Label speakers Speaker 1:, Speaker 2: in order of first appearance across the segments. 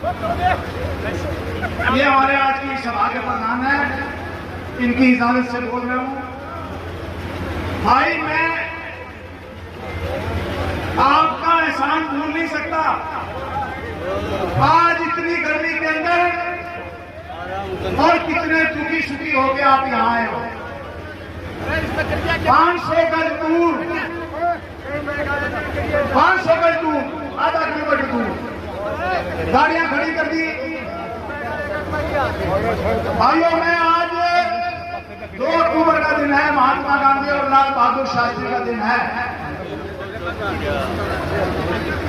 Speaker 1: ये हमारे आज की सभा के प्रधान है, इनकी इजाजत से बोल रहा हूं। भाई मैं आपका एहसान भूल नहीं सकता। आज इतनी गर्मी के अंदर और कितने दुखी सुखी होके आप यहाँ आए हो। 500 गज दूर, 500 गज दूर, आधा किलोमीटर दूर गाड़ियां खड़ी कर दी। भाइयों में आज 2 अक्टूबर का दिन है, महात्मा गांधी और लाल बहादुर शास्त्री का दिन है।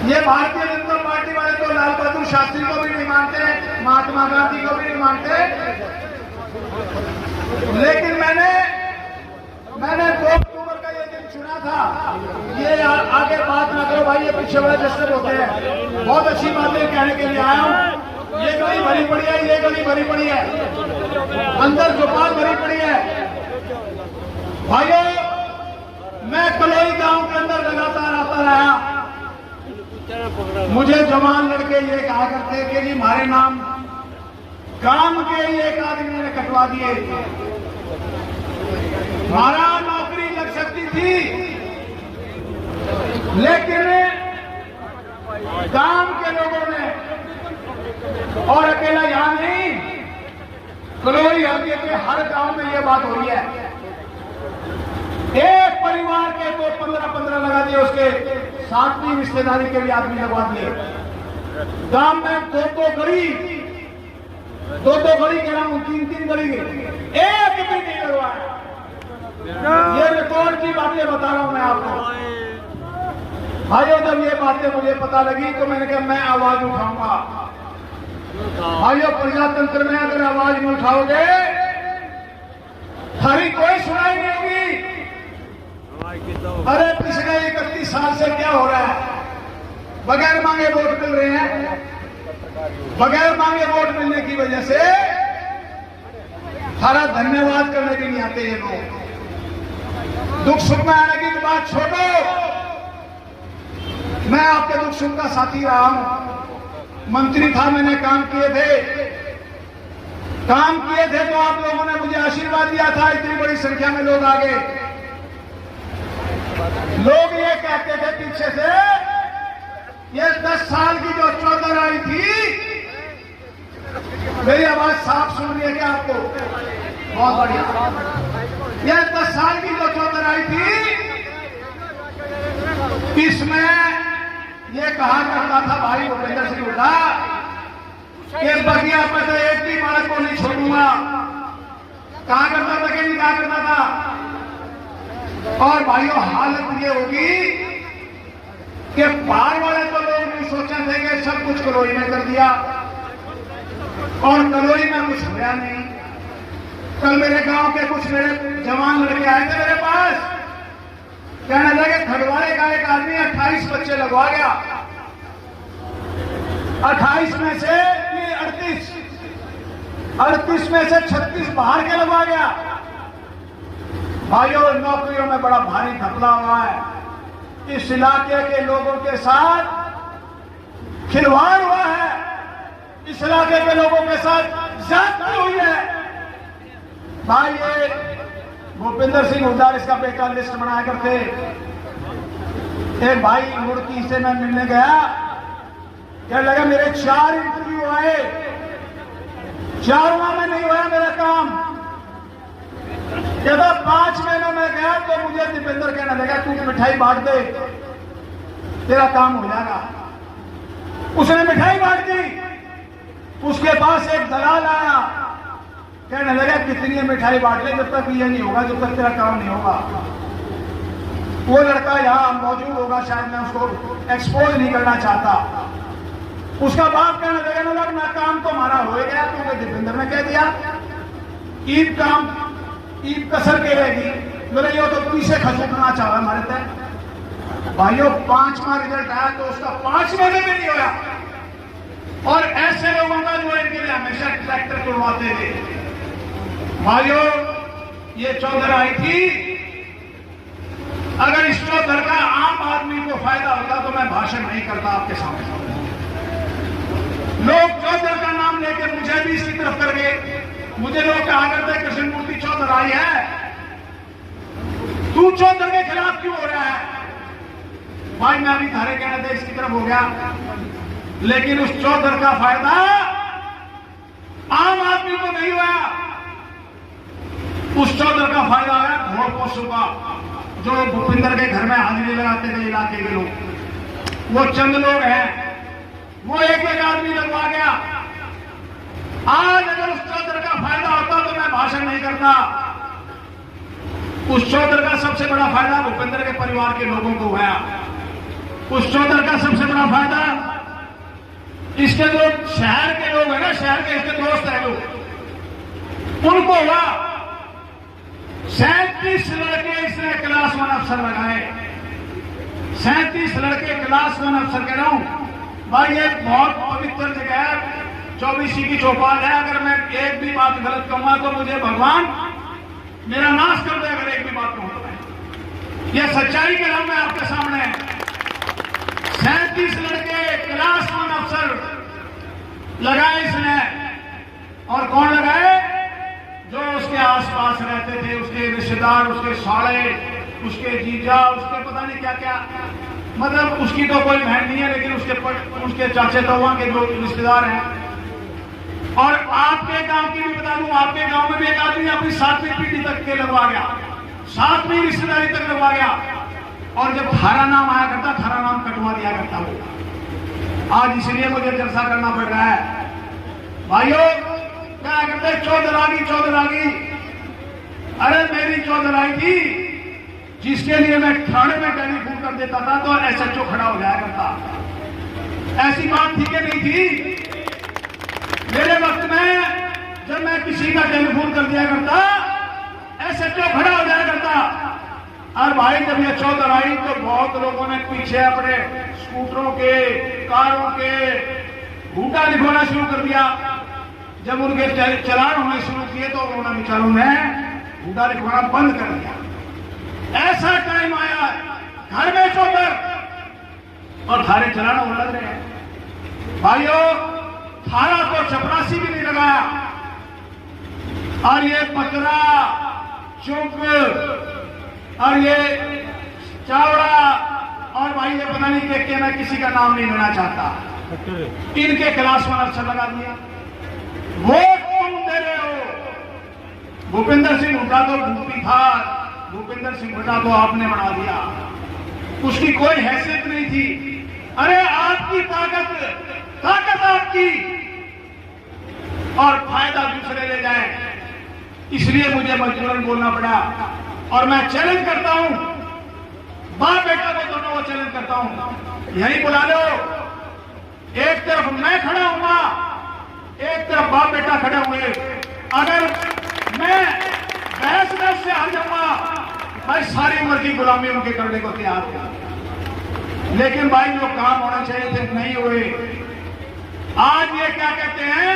Speaker 1: ये भारतीय जनता पार्टी वाले तो लाल बहादुर शास्त्री को भी नहीं मानते, महात्मा गांधी को भी नहीं मानते, लेकिन मैंने 2 अक्टूबर का ये दिन चुना था। ये आगे बात ना करो भाई, ये पीछे वाले जस्टिस होते हैं। बहुत अच्छी बातें कहने के लिए आया हूँ। ये गली भरी पड़ी है, ये गली भरी पड़ी है, अंदर झोपड़ भरी पड़ी है। भाइयों मैं कलोई गांव के अंदर लगातार आता रहा। मुझे जवान लड़के ये कहा करते कि जी हमारे नाम काम के ही एक आदमी ने कटवा दिए। हमारा नौकरी लग सकती थी, लेकिन गांव के लोगों ने, और अकेला यहां नहीं, कलोई हल्के के हर गांव में ये बात हो रही है। एक परिवार के तो 15-15 लगा दिए, उसके 7वीं रिश्तेदारी के भी आदमी लगवा दिए। गांव में 2-2 गली कह रहा हूं, 3-3 गली, एक भी नहीं लगवाया। ये रिकॉर्ड की बातें बता रहा हूं मैं आपको। भाइयों जब ये बातें मुझे पता लगी तो मैंने कहा मैं आवाज उठाऊंगा। भाइयों प्रजातंत्र में अगर आवाज नहीं उठाओगे हरी कोई सुनाई नहीं होगी। अरे पिछले 31 साल से क्या हो रहा है? बगैर मांगे वोट मिल रहे हैं। बगैर मांगे वोट मिलने की वजह से हमारा धन्यवाद करने भी नहीं आते ये लोग। दुख सुख में आने की बात छोड़ो, मैं आपके दुख सुख का साथी रहा हूं। मंत्री था, मैंने काम किए थे तो आप लोगों ने मुझे आशीर्वाद दिया था। इतनी बड़ी संख्या में लोग आ गए। लोग ये कहते थे पीछे से, ये 10 साल की जो चौधर आई थी, मेरी आवाज साफ सुन रही है क्या आपको? बहुत बढ़िया। ये 10 साल की जो चौधर आई थी, इसमें ये कहा करता था भाई भूपेंद्र सिंह हुड्डा कि बगिया में तो एक भी बालक को नहीं छोड़ूंगा। कहा करता था कि नहीं कहा करता था? और भाइयों हालत ये होगी कि बाहर वाले तो लोग नहीं सोचे थे कि सब कुछ कलोई में कर दिया, और कलोई में कुछ हुआ नहीं। कल मेरे गांव के कुछ मेरे जवान लड़के आए थे मेरे पास, कहने लगे खड़वाड़े का एक आदमी 28 बच्चे लगवा गया। 28 में से 38 में से 36 बाहर के लगवा गया। भाइयों नौकरियों में बड़ा भारी घपला हुआ है। इस इलाके के लोगों के साथ खिलवाड़ हुआ है। इस इलाके के लोगों के साथ ज्यादती हुई है। भाई ये भूपेंद्र सिंह हुड्डा इसका बेटा लिस्ट बनाया करते। एक भाई मुड़की से मैं मिलने गया, कहने लगा मेरे 4 इंटरव्यू आए, 4वां में नहीं हुआ मेरा काम। कहता 5 महीनों में गया तो मुझे दीपेंद्र कहने लगा तू मिठाई बांट दे, तेरा काम हो जाएगा। उसने मिठाई बांट दी। उसके पास एक दलाल आया, कहने लगा कितनी मिठाई बांट ले, जब तक ये नहीं होगा, जब तक तेरा काम नहीं होगा। वो लड़का यहाँ मौजूद होगा, शायद मैं उसको एक्सपोज नहीं करना चाहता। उसका बाप कहने लगा ना काम तो हमारा हो गया, क्योंकि दीपेंद्र ने कह दिया ईद कसर के रहेगी। मेरे ये तो पीछे खसकना चाह रहा हमारे तय। भाइयों 5वां रिजल्ट आया तो उसका 5 महीने में नहीं होया। और ऐसे लोगों का जो इनके लिए हमेशा ट्रैक्टर तोड़वाते थे। भाइयों ये चौधर आई थी, अगर इस चौधर का आम आदमी को फायदा होता तो मैं भाषण नहीं करता आपके सामने। लोग चौधर का नाम लेके मुझे भी इसकी तरफ कर गए। मुझे लोग कहा करते कृष्ण मूर्ति चौधर आई है, तू चौधर के खिलाफ क्यों हो रहा है? भाई मैं अभी थारे कहने थे इसकी तरफ हो गया, लेकिन उस चौधर का फायदा आम आदमी को नहीं हुआ। उस चौधर का फायदा आया घोड़ पशु का, जो भूपिंदर के घर में हाजिरी लगाते थे इलाके के लोग। वो चंद लोग हैं, वो एक एक आदमी लगवा गया। आज अगर उस चौधर का फायदा होता तो मैं भाषण नहीं करता। उस चौधर का सबसे बड़ा फायदा भूपेंद्र के परिवार के लोगों को हुआ। उस चौधर का सबसे बड़ा फायदा इसके जो शहर के लोग हैं ना, शहर के इसके दोस्त हैं लोग, उनको हुआ। 37 लड़के इसने क्लास 1 अफसर लगाए। 37 लड़के क्लास 1 अफसर कह रहा हूं भाई, ये बहुत पवित्र जगह है, 24 की चौपाल है। अगर मैं एक भी बात गलत कहूंगा तो मुझे भगवान मेरा नाश कर दे। अगर एक भी बात कहूं तो ये सच्चाई कह रहा हूं मैं आपके सामने। 37 लड़के क्लास 1 अफसर लगाए इसने। और कौन लगाए? जो उसके आसपास रहते थे, उसके रिश्तेदार, उसके साले, उसके जीजा, उसके पता नहीं क्या क्या, मतलब उसकी तो कोई बहन नहीं है, लेकिन उसके चाचे तो वहां के जो रिश्तेदार हैं। और आपके गांव की भी बता दूं, आपके गांव में भी एक आदमी अपनी 7वीं पीढ़ी तक के लगवा गया, 7वीं रिश्तेदारी तक लगवा गया। और जब थारा नाम आया करता, थारा नाम कटवा दिया करता वो। आज इसलिए मुझे जलसा करना पड़ रहा है। भाइयों क्या करते, चौधर आ गई। अरे मेरी चौधर आई थी जिसके लिए मैं थाने में टेलीफोन कर देता था तो SHO खड़ा हो जाया करता। ऐसी बात थी कि नहीं थी? मेरे वक्त में जब मैं किसी का टेलीफोन कर दिया करता, SHO खड़ा हो जाया करता। और भाई जब ये चौधर आई तो बहुत लोगों ने पीछे अपने स्कूटरों के, कारों के घूटा लिखवाना शुरू कर दिया। जब उनके चलान होने शुरू किए तो उन्होंने बेचारों ने घूटा लिखवाना बंद कर दिया। ऐसा टाइम आया घर में चौधर और थारे चलान वो लग रहे हैं। भाइयों थारा को चपरासी भी नहीं लगाया। और ये पकड़ा, चुप और ये चावड़ा और भाई ये पता नहीं कि मैं किसी का नाम नहीं लेना चाहता, इनके क्लास 1 अफसर लगा दिया। वोट तुम दे रहे हो। भूपेंद्र सिंह हुड्डा तो भूपी था, भूपेंद्र सिंह हुड्डा को आपने बना दिया, उसकी कोई हैसियत नहीं थी। अरे आपकी ताकत आपकी और फायदा दूसरे ले जाए, इसलिए मुझे मजबूरन बोलना पड़ा। और मैं चैलेंज करता हूं, बाप बेटा को दोनों को चैलेंज करता हूं, यही बुला लो। एक तरफ मैं खड़ा हुआ, एक तरफ बाप बेटा खड़े हुए। अगर मैं बहस से हार जाऊंगा, भाई सारी उम्र की गुलामी उनके करने को तैयार हूं। लेकिन भाई जो काम होना चाहिए थे नहीं हुए। आज ये क्या कहते हैं,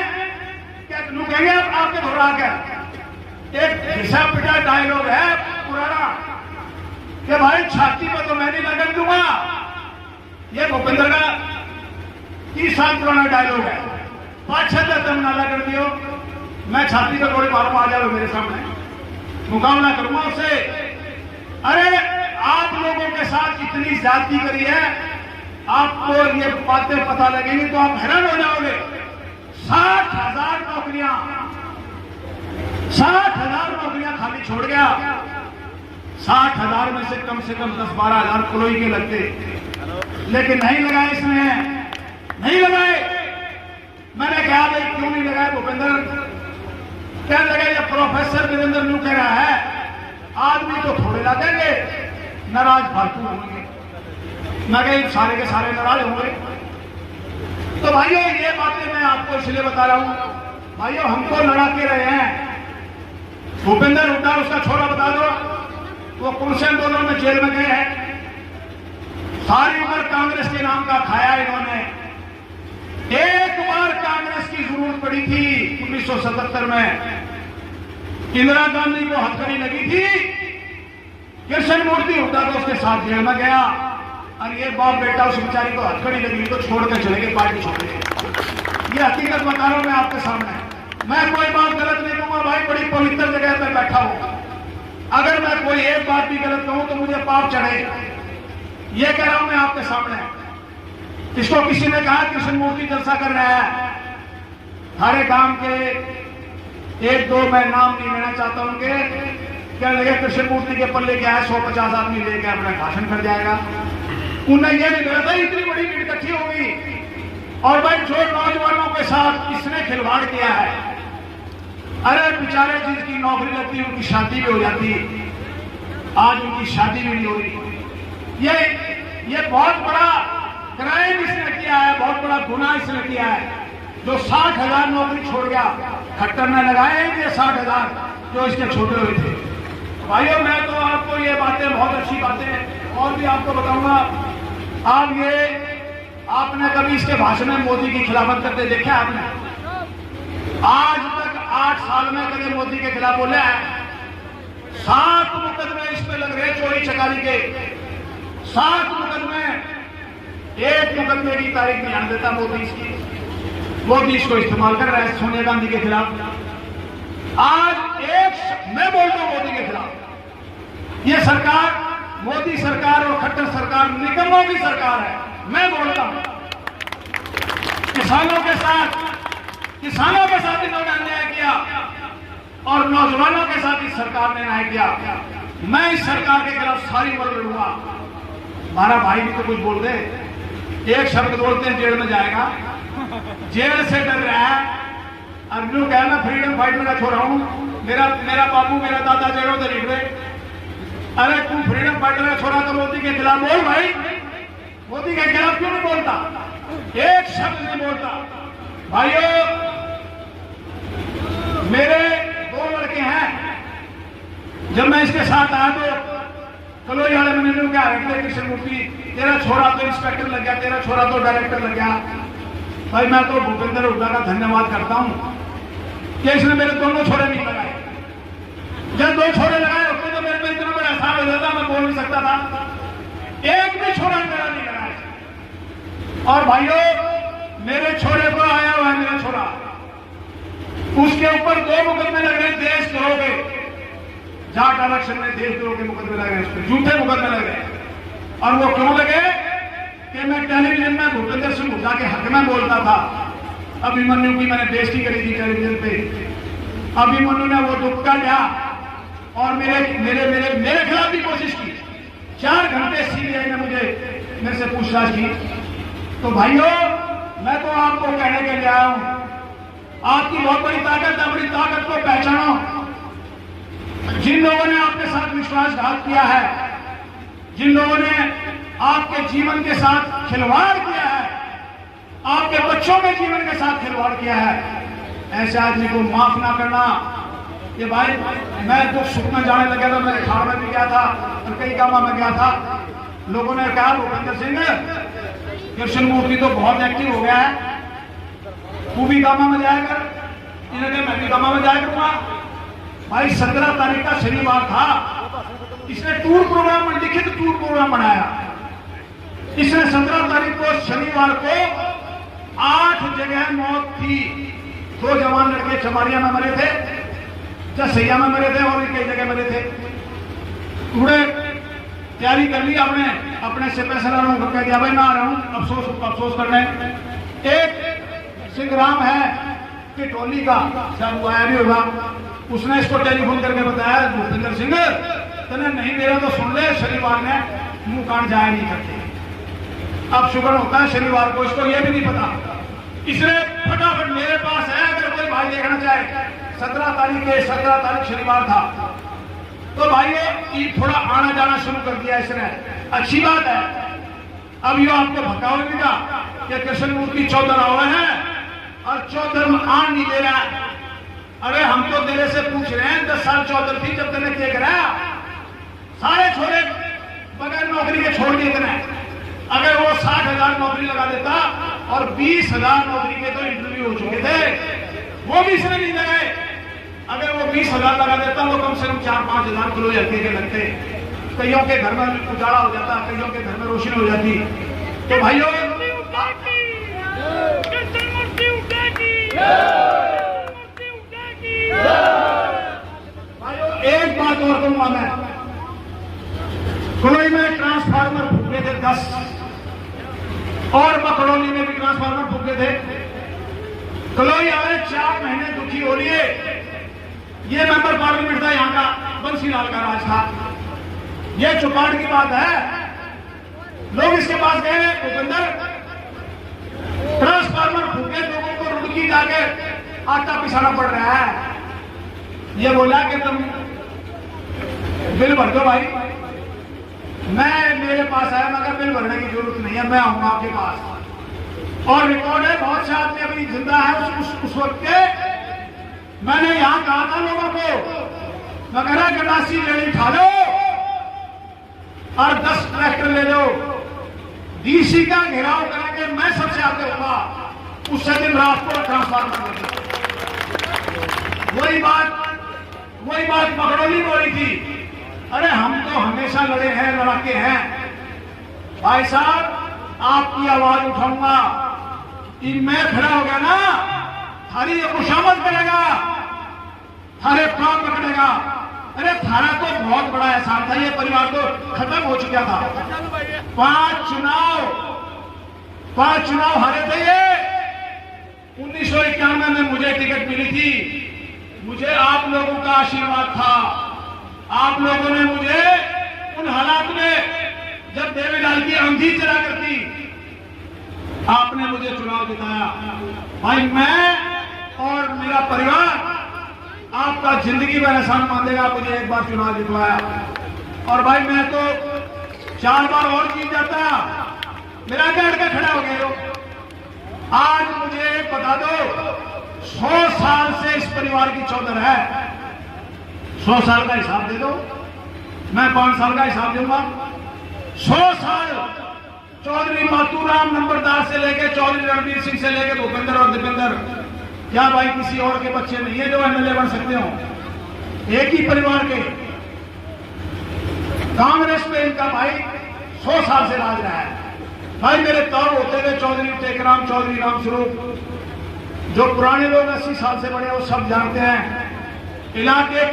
Speaker 1: क्या लोग कहेंगे आपके दोहरा कर एक घिसा पिटा डायलॉग है पुराना कि भाई छाती पर तो मैं नहीं लगन दूंगा। ये भूपेंद्र का 30 साल पुराना डायलॉग है। 5-6 तुम नाला कर दियो, मैं छाती पर थोड़े मारूंगा, आ जाओ मेरे सामने, मुकाबला करूंगा उससे। अरे आप लोगों के साथ इतनी ज्यादती करी है, आपको ये बातें पता लगेंगी तो आप हैरान हो जाओगे। 60,000 नौकरियां खाली छोड़ गया। 60,000 में से कम 10-12 हजार कुलोई के लगते, लेकिन नहीं लगाए इसने, नहीं लगाए। मैंने कहा भाई क्यों नहीं लगाए भूपेंद्र? क्या लगे ये प्रोफेसर वीरेंद्र न्यू कह रहा है आदमी तो थोड़े ला देंगे, नाराज फालतू होंगे। मैं कहीं सारे के सारे नाराज होंगे। तो भाइयों ये बातें मैं आपको इसलिए बता रहा हूं, भाइयों हम तो लड़ा के रहे हैं। भूपेंद्र हुड्डा उसका छोरा बता दो, वो कुलसेन दोनों में जेल में गए हैं। सारी उम्र कांग्रेस के नाम का खाया इन्होंने। एक बार कांग्रेस की जरूरत पड़ी थी 1977 में, इंदिरा गांधी को हथकड़ी लगी थी, कृष्ण मूर्ति हुड्डा तो उसके साथ जेल में गया। और ये बाप बेटा उस बेचारी को हथकड़ी लगी तो छोड़ कर चले गए, पार्टी छोड़ गए। ये हकीकत बता रहा हूं मैं आपके सामने। मैं कोई बात गलत नहीं कहूंगा भाई, बड़ी पवित्र जगह पर बैठा हूं। अगर मैं कोई एक बात भी गलत कहूं तो मुझे पाप चढ़े, ये कह रहा हूं मैं आपके सामने। इसको किसी ने कहा कृष्ण मूर्ति जलसा कर रहा है, हमारे गांव के एक दो मैं नाम नहीं लेना चाहता उनके, क्या लगे कृष्ण मूर्ति के पल्ले क्या है 150 आदमी लेके अपना भाषण कर जाएगा। उन्हें यह नहीं लगा था इतनी बड़ी भीड़ इकट्ठी हो गई। और भाई जो नौजवानों के साथ इसने खिलवाड़ किया है, अरे बेचारे जिसकी नौकरी लगती उनकी शादी भी हो जाती, आज उनकी शादी भी नहीं हो रही। ये बहुत बड़ा क्राइम इसने किया है, बहुत बड़ा गुनाह इसने किया है। जो 60,000 नौकरी छोड़ गया, खट्टर ने लगाए ये 60,000 जो इसके छोटे हुए थे। भाइयों मैं तो आपको ये बातें बहुत अच्छी बातें और भी आपको बताऊंगा। आप ये आपने कभी इसके भाषण में मोदी की खिलाफत करते देखा आपने? आज तक 8 साल में कभी मोदी के खिलाफ बोले हैं? 7 मुकदमे इस पे लग रहे चोरी चकारी के, 7 मुकदमे, एक मुकदमे की तारीख नहीं आने देता मोदी इसकी। मोदी इसको इस्तेमाल कर रहा है सोनिया गांधी के खिलाफ। आज मैं बोलता हूं मोदी के खिलाफ, ये सरकार मोदी सरकार और खट्टर सरकार निकम्मों की सरकार है। मैं बोलता हूं किसानों के साथ इन्होंने अन्याय किया और नौजवानों के साथ इस सरकार ने न्याय किया। मैं इस सरकार के खिलाफ सारी उम्र लड़ूंगा। हमारा भाई भी तो कुछ बोल दे, एक शब्द बोलते हैं जेल में जाएगा, जेल से डर रहा है। अब जो कहना फ्रीडम फाइटर का छोड़ा हूं, मेरा बाबू मेरा दादा जेलों से निकले। अरे तू फ्रीडम फाइटर का छोड़ा तो मोदी के खिलाफ बोल भाई, मोदी के खिलाफ क्यों नहीं बोलता? एक शब्द नहीं बोलता। भाइयों मेरे 2 लड़के हैं, जब मैं इसके साथ आया तो कलोई वाले मैंने क्या रखते कृष्ण मूर्ति, तेरा छोरा तो इंस्पेक्टर लग गया, तेरा छोरा तो डायरेक्टर लग गया। भाई मैं तो भूपेंद्र हुड्डा का धन्यवाद करता हूं कि इसने मेरे दोनों छोरे नहीं लगाए। जब 2 छोरे लगाए उसको तो मेरे पे इतना बड़ा एहसास हो जाता, मैं बोल नहीं सकता था। एक भी छोरा मेरा नहीं लगाया। और भाइयों मेरे छोरे को आया हुआ है, मेरा छोरा, उसके ऊपर 2 मुकदमे लग रहे, देशद्रोह के, जाट आरक्षण में देशद्रोह के मुकदमे लग रहे, उस पर झूठे मुकदमे लग रहे। और वो क्यों लगे कि मैं टेलीविजन में भूपेंद्र सिंह हुड्डा के हक में बोलता था। अभिमन्यु की मैंने बेइज्जती करी थी टेलीविजन पे। अभिमन्यु ने वो दुक्का लिया और मेरे खिलाफ भी कोशिश की। 4 घंटे सीबीआई ने मेरे से पूछताछ की। तो भाइयों मैं तो आपको कहने के लिए आया हूं, आपकी बहुत बड़ी ताकत है, बड़ी ताकत को पहचानो। जिन लोगों ने आपके साथ विश्वासघात किया है, जिन लोगों ने आपके जीवन के साथ खिलवाड़ किया है, आपके बच्चों के जीवन के साथ खिलवाड़ किया है, ऐसे आदमी को माफ ना करना। ये भाई मैं तो सुख में जाने लगा था, मैं खाड़ में भी गया था और कई कामों में गया था। लोगों ने कहा भूपेंद्र सिंह कृष्ण मूर्ति तो बहुत एक्टिव हो गया है, तू भी कामा में जाया कर। इन्होंने मैं भी कामा में जाया करूंगा। भाई 17 तारीख का शनिवार था, इसने टूर प्रोग्राम लिखित टूर प्रोग्राम बनाया। इसने 17 तारीख को शनिवार को 8 जगह मौत थी। 2 जवान लड़के चमारिया में मरे थे, जसैया में मरे थे और भी कई जगह मरे थे। उन्होंने तैयारी कर ली, अपने से पैसा कह दिया भाई ना आ रहा हूं, अफसोस करने। एक सिंहराम है टिटोली का, शायद वो आया भी होगा, उसने इसको टेलीफोन करके बताया भूपेंद्र सिंह तने नहीं मेरा तो सुन ले, शनिवार ने मुंह कान जाया नहीं करते। अब शुक्र होता है शनिवार को इसको ये भी नहीं पता। इसने फटाफट मेरे पास है, अगर कोई भाई देखना चाहे, 17 तारीख शनिवार था, तो भाई ये थोड़ा आना जाना शुरू कर दिया इसने। अच्छी बात है। अब ये आपको भटकावेगा कि कृष्ण मूर्ति चौधर हुए हैं और चौधर में आन नहीं दे रहा है। अरे हम तो तेरे से पूछ रहे हैं, 10 साल चौधर थी जब तेने क्या करा, सारे छोरे बगैर नौकरी के छोड़ दिए तेने। अगर वो 60,000 नौकरी लगा देता और 20,000 नौकरी के तो इंटरव्यू हो चुके थे, वो भी इसने नहीं लगाए। अगर वो 20,000 लगा देता तो कम से कम 4-5 हजार किलो हल्के के लगते। कईयों के घर में उजाला हो जाता, कईयों के घर में रोशनी हो जाती। तो भाइयों भाइयों एक बात और कहूंगा मैं, कलोई में ट्रांसफार्मर फूके थे 10 और बकड़ौली में भी ट्रांसफार्मर फूके थे। कलोई आए 4 महीने दुखी हो रही है। ये मेंबर पार्लियामेंट था यहाँ का, बंसीलाल का राज था। ये चुपाड़ की बात है। लोग इसके पास गए, भूपेंद्र ट्रांसफार्मर फूके, लोगों को रुड़की जाके आटा पिसाना पड़ रहा है। ये बोला कि तुम बिल भर दो भाई। मैं मेरे पास आया, मगर बिल भरने की जरूरत नहीं है, मैं आऊंगा आपके पास। और रिकॉर्ड है, बहुत से आदमी अभी जिंदा है उस वक्त के। मैंने यहां कहा था लोगों को, मैं कह रहा गंडासी रेडी उठा लो और 10 ट्रैक्टर ले लो, डीसी का घेराव करेंगे, मैं सबसे आगे होगा। उससे दिन रात को ट्रांसफार्मर करेंगे। वही बात बकड़ौली बोली थी। अरे हम तो हमेशा लड़े हैं, लड़ाके हैं। भाई साहब आपकी आवाज उठाऊंगा कि मैं खड़ा हो गया ना, थारी खुशामद करेगा, थारे पांव पकड़ेगा। अरे थारा तो बहुत बड़ा एहसान था, ये परिवार तो खत्म हो चुका था। 5 चुनाव हारे थे ये। 1991 में मुझे टिकट मिली थी। मुझे आप लोगों का आशीर्वाद था। आप लोगों ने मुझे उन हालात में, जब देवीलाल की अंधी चला करती, आपने मुझे चुनाव जिताया। भाई मैं और मेरा परिवार आपका जिंदगी में एहसान मानेगा, मुझे एक बार चुनाव जितवाया। और भाई मैं तो 4 बार और जीत जाता, मेरा क्या अड़के खड़ा हो गए हो। आज मुझे बता दो, 100 साल से इस परिवार की चौधर है। 100 साल का हिसाब दे दो, मैं 5 साल का हिसाब दूंगा। 100 साल चौधरी मातूराम नंबरदार से लेके चौधरी रणवीर सिंह से लेके भूपेंद्र और दीपेंद्र, क्या भाई किसी और के बच्चे नहीं है जो एमएलए बन सकते हो? एक ही परिवार के। कांग्रेस में इनका भाई 100 साल से राज रहा है। भाई मेरे तौर होते हुए चौधरी टेकराम, चौधरी रामस्वरूप, जो पुराने लोग 80 साल से बड़े, वो सब जानते हैं। इलाके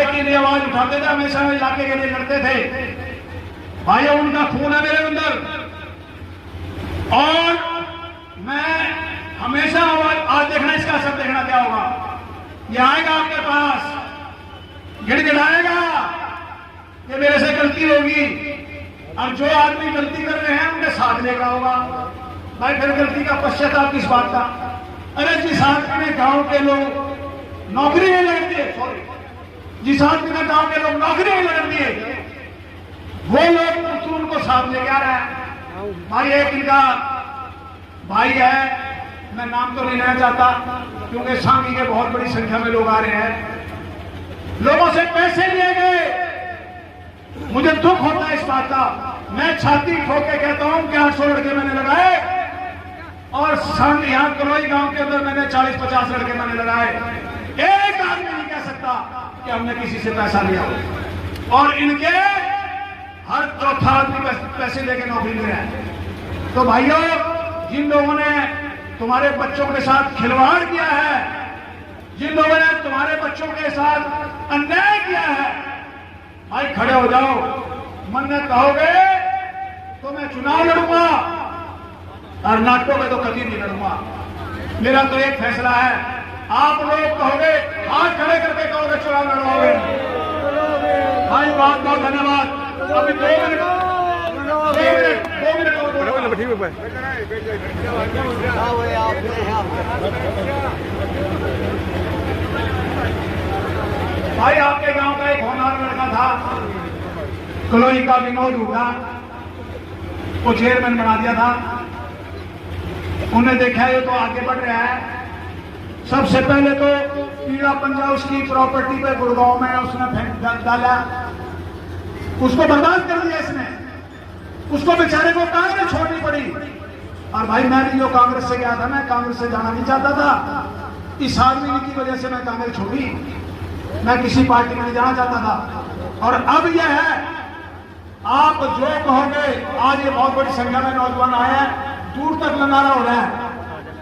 Speaker 1: के लिए आवाज उठाते थे, हमेशा इलाके के लिए लड़ते थे। भाई उनका खून है मेरे अंदर, और मैं हमेशा आवाज, आज देखना इसका असर, देखना क्या होगा। ये आएगा आपके पास, गिड़गिड़ाएगा कि मेरे से गलती होगी, और जो आदमी गलती कर रहे हैं उनके साथ लेगा होगा। भाई फिर गलती का पश्चाताप किस बात का? अरे जिस आदमी ने गांव के लोग नौकरी नहीं लग दिए, सॉरी, जिस आदमी ने गांव के लोग नौकरी नहीं लग दिए, वो लोग उनको साथ लेके आ रहा है। भाई एक इनका भाई है, मैं नाम तो नहीं लेना चाहता क्योंकि सांगी के बहुत बड़ी संख्या में लोग आ रहे हैं। लोगों से पैसे लिए गए, मुझे दुख होता है इस बात का। मैं छाती ठोक के कहता हूं कि 800 लड़के मैंने लगाए, और यहां कलोई गांव के अंदर मैंने 40-50 लड़के मैंने लगाए। एक आदमी नहीं कह सकता कि हमने किसी से पैसा लिया। और इनके हर चौथा आदमी पैसे लेके नौकरी ले रहे हैं। तो भाइयों, जिन लोगों ने तुम्हारे बच्चों के साथ खिलवाड़ किया है, जिन लोगों ने तुम्हारे बच्चों के साथ अन्याय किया है, भाई खड़े हो जाओ। मन्नत कहोगे तो मैं चुनाव लड़ूंगा, और नाटकों में तो कभी नहीं लड़ूंगा। मेरा तो एक फैसला है, आप लोग कहोगे, हाथ खड़े करके कहोगे चुनाव लड़वाओगे। भाई बहुत बहुत धन्यवाद। अभी 2 मिनट भाई आपके गांव का एक होनहार लड़का था, कलोई का विनोद हुआ, वो चेयरमैन बना दिया था। उन्हें देखा ये तो आगे बढ़ रहा है। सबसे पहले तो पीड़ा पंजा उसकी प्रॉपर्टी पे गुड़गांव में उसने फेंक डाला, उसको बर्बाद कर दिया इसने। उसको बेचारे को कांग्रेस छोड़नी पड़ी। और भाई मैं भी जो कांग्रेस से गया था, मैं कांग्रेस से जाना नहीं चाहता था। इस आदमी की वजह से मैं कांग्रेस छोड़ी, मैं किसी पार्टी में नहीं जाना चाहता था। और अब यह है, आप जो कहोगे, आज ये बहुत बड़ी संख्या में नौजवान आए हैं, दूर तक लंगारा हो रहा है।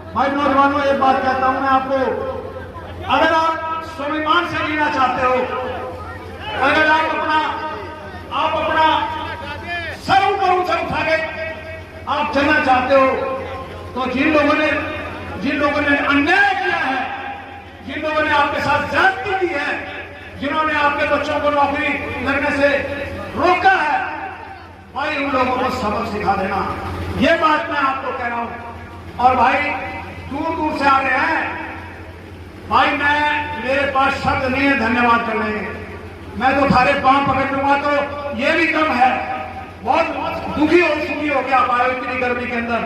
Speaker 1: भाई नौजवानों, एक बात कहता हूं मैं आपको, अगर आप स्वाभिमान से जीना चाहते हो, अगर आप अपना सर ऊपर ऊंचा उठा के आप चलना चाहते हो, तो जिन लोगों ने अन्याय किया है, जिन लोगों ने आपके साथ ज्यादती की है, जिन्होंने आपके बच्चों को नौकरी लगने से रोका है, भाई उन लोगों को सबक सिखा देना। ये बात मैं आपको कह रहा हूं। और भाई दूर दूर से आ रहे हैं भाई, मेरे पास शब्द नहीं है धन्यवाद करने के। मैं तो थारे पांव पकड़ लूंगा तो ये भी कम है। बहुत दुखी और सुखी हो गया आप आए इतनी गर्मी के अंदर,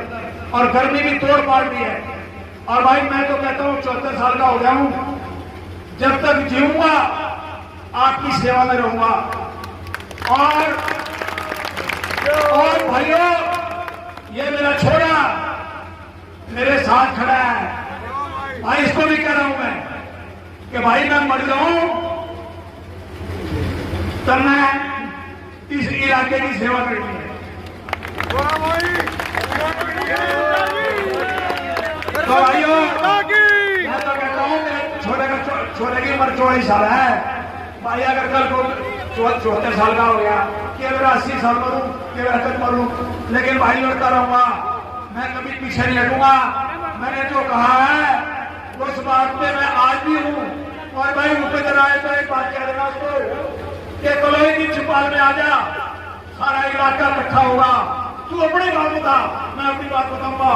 Speaker 1: और गर्मी भी तोड़ पाड़ दी है। और भाई मैं तो कहता हूं 74 साल का हो गया हूं, जब तक जीऊंगा आपकी सेवा में रहूंगा। और भाइयों, ये मेरा छोरा मेरे साथ खड़ा है, भाई इसको भी कह रहा हूं मैं कि भाई मैं मर जाऊं तो मैं इस इलाके की सेवा करनी है। तो भाइयों, मैं तो कहता हूं छोटे की उम्र 24 साल है। भाई अगर कल को 74 साल का हो गया कि अगर 80 साल मरूं कि अगर मरूं, लेकिन भाई लड़ता रहूंगा, मैं कभी पीछे नहीं हटूंगा। मैंने जो कहा है उस बात पे मैं आज भी हूं। और भाई ऊपर आए तो एक बात कह देना उसको कि कलोई की छिपाल में आ जा, सारा इलाका इकट्ठा होगा। तू अपनी बात बता, मैं अपनी बात बताऊंगा।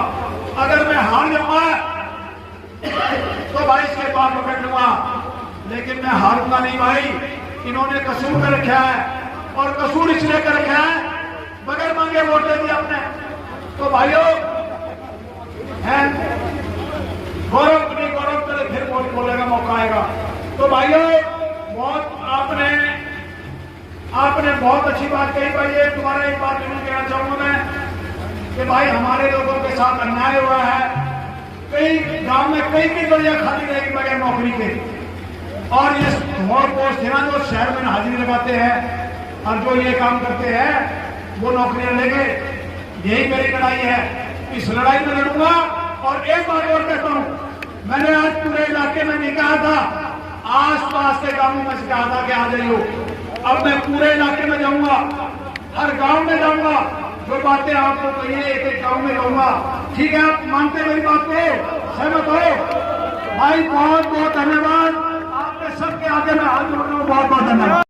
Speaker 1: अगर मैं हार जाऊंगा तो भाई इसके बात पकड़ लूंगा, लेकिन मैं हारूंगा नहीं भाई। इन्होंने कसूर कर रखा है, और कसूर इसलिए कर रखा है बगैर मांगे वोट दे दिया आपने। तो भाइयों है गौरव नहीं, गौरव करे फिर वोट बोलेगा, मौका आएगा। तो भाइयों आपने बहुत अच्छी बात कही। भाई ये तुम्हारा एक बात जरूर कहना चाहूंगा मैं कि भाई हमारे लोगों के साथ अन्याय हुआ है। कई गांव में कई गलियां खाली रहेगी बगैर नौकरी के, और ये और पोस्ट है ना जो शहर में हाजिरी लगाते हैं और जो ये काम करते हैं वो नौकरियां लेंगे। यही मेरी लड़ाई है, इस लड़ाई में लड़ूंगा। और एक बात और कहता हूं, मैंने आज पूरे इलाके में नहीं कहा था, आस पास के गांवों में से कहा था कि आ जाइयो। अब मैं पूरे इलाके में जाऊंगा, हर गांव में जाऊंगा, जो बातें आपको कहिए एक एक गांव में जाऊंगा। ठीक है, आप मानते मेरी बात को, सहमत हो? भाई बहुत बहुत धन्यवाद। आपके सबके आगे मैं हाथ जोड़ रहा हूं, बहुत बहुत धन्यवाद।